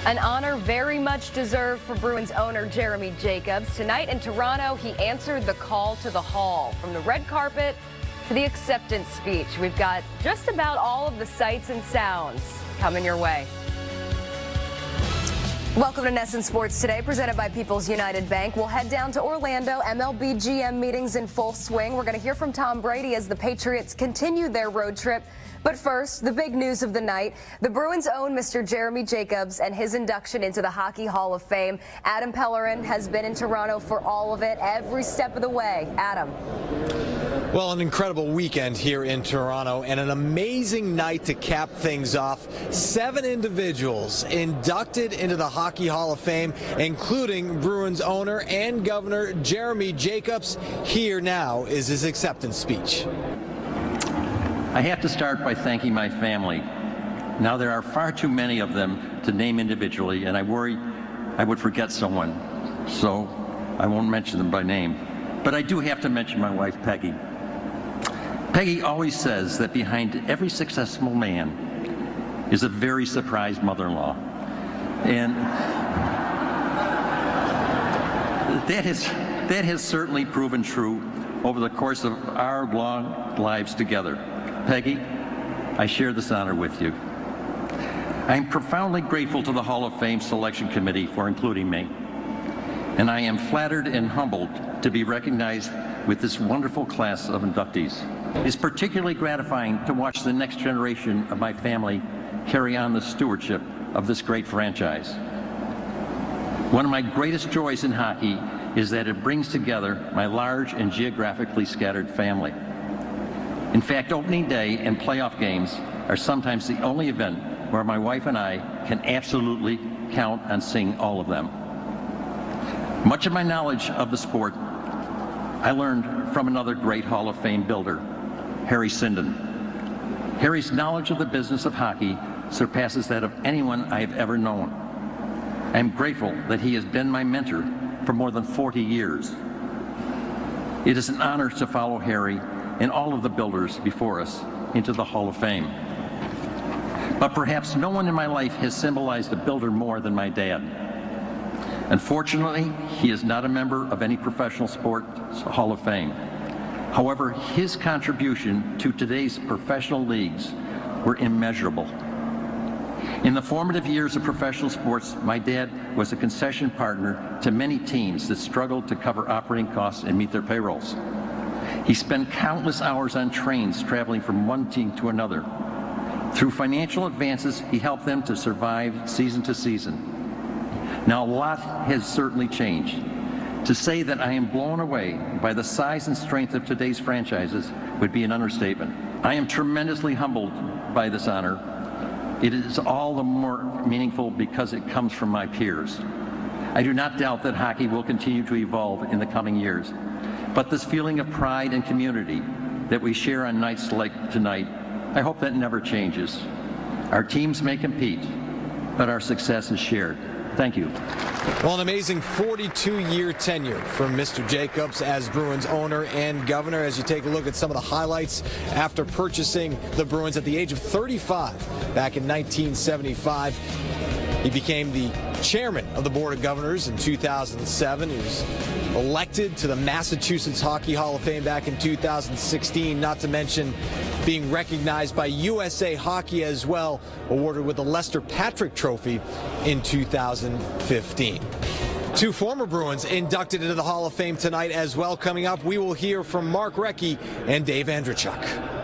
An honor very much deserved for Bruins owner Jeremy Jacobs. Tonight in Toronto, he answered the call to the Hall. From the red carpet to the acceptance speech, we've got just about all of the sights and sounds coming your way. Welcome to NESN Sports Today, presented by People's United Bank. We'll head down to Orlando. MLB GM meetings in full swing. We're going to hear from Tom Brady as the Patriots continue their road trip. But first, the big news of the night. The Bruins own Mr. Jeremy Jacobs and his induction into the Hockey Hall of Fame. Adam Pellerin has been in Toronto for all of it, every step of the way. Adam. Well, an incredible weekend here in Toronto and an amazing night to cap things off. 7 individuals inducted into the Hockey Hall of Fame, including Bruins owner and governor Jeremy Jacobs. Here now is his acceptance speech. I have to start by thanking my family. Now, there are far too many of them to name individually, and I worry I would forget someone, so I won't mention them by name. But I do have to mention my wife, Peggy. Peggy always says that behind every successful man is a very surprised mother-in-law. And that has certainly proven true over the course of our long lives together. Peggy, I share this honor with you. I am profoundly grateful to the Hall of Fame Selection Committee for including me, and I am flattered and humbled to be recognized with this wonderful class of inductees. It's particularly gratifying to watch the next generation of my family carry on the stewardship of this great franchise. One of my greatest joys in hockey is that it brings together my large and geographically scattered family. In fact, opening day and playoff games are sometimes the only event where my wife and I can absolutely count on seeing all of them. Much of my knowledge of the sport I learned from another great Hall of Fame builder, Harry Sinden. Harry's knowledge of the business of hockey surpasses that of anyone I have ever known. I am grateful that he has been my mentor for more than 40 years. It is an honor to follow Harry and all of the builders before us into the Hall of Fame. But perhaps no one in my life has symbolized a builder more than my dad. Unfortunately, he is not a member of any professional sports Hall of Fame. However, his contribution to today's professional leagues were immeasurable. In the formative years of professional sports, my dad was a concession partner to many teams that struggled to cover operating costs and meet their payrolls. He spent countless hours on trains traveling from one team to another. Through financial advances, he helped them to survive season to season. Now, a lot has certainly changed. To say that I am blown away by the size and strength of today's franchises would be an understatement. I am tremendously humbled by this honor. It is all the more meaningful because it comes from my peers. I do not doubt that hockey will continue to evolve in the coming years. But this feeling of pride and community that we share on nights like tonight, I hope that never changes. Our teams may compete, but our success is shared. Thank you. Well, an amazing 42-year tenure from Mr. Jacobs as Bruins owner and governor. As you take a look at some of the highlights after purchasing the Bruins at the age of 35 back in 1975. He became the chairman of the Board of Governors in 2007. He was elected to the Massachusetts Hockey Hall of Fame back in 2016, not to mention being recognized by USA Hockey as well, awarded with the Lester Patrick Trophy in 2015. 2 former Bruins inducted into the Hall of Fame tonight as well. Coming up, we will hear from Mark Recchi and Dave Andreychuk.